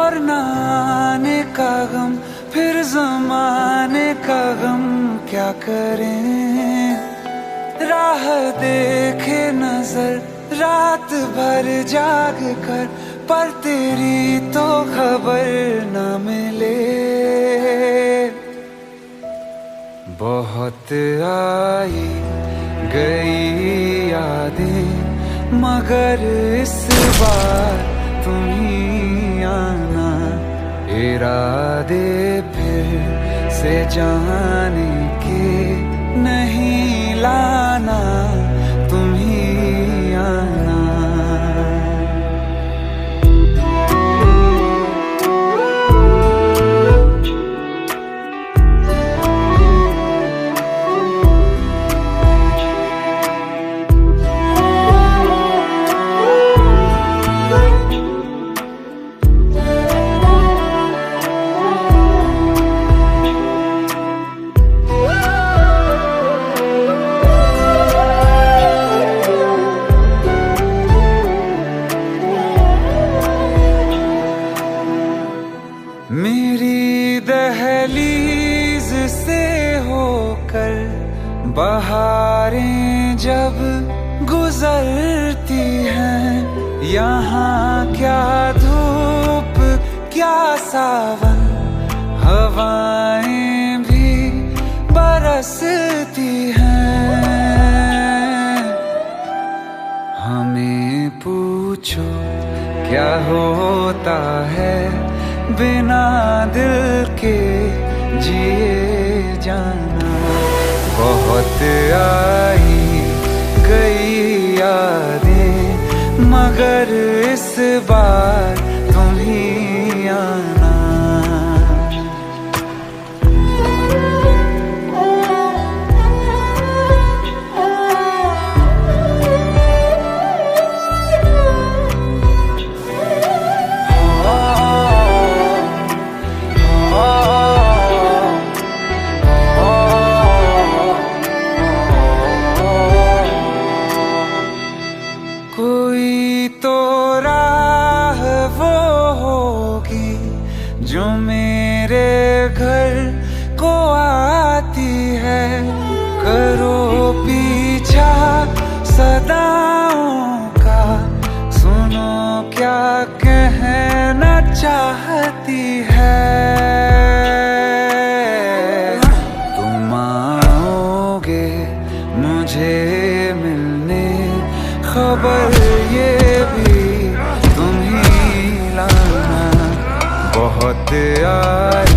और ना आने का गम, फिर ज़माने का गम क्या करें। राह देखे नजर रात भर जाग कर, पर तेरी तो खबर न मिले। बहुत आई गई यादें, मगर इस बार तुम ही आना। इरादे फिर से जाने के नहीं लाना, तुम ही आना। मेरी दहलीज से होकर बहारें जब गुजरती हैं, यहाँ क्या धूप क्या सावन, हवाएं भी बरसती हैं। हमें पूछो क्या होता है बिना दिल के जिए जाना। बहुत आई गई यादें, मगर इस बार तुम ही आना। कोई तो राह वो होगी जो मेरे घर को आती है। करो पीछा सदाओं का, सुनो क्या कहना चाहती है। तुम आओगे मुझे मिलने, खबर ये भी तुम ही लाना। बहुत आई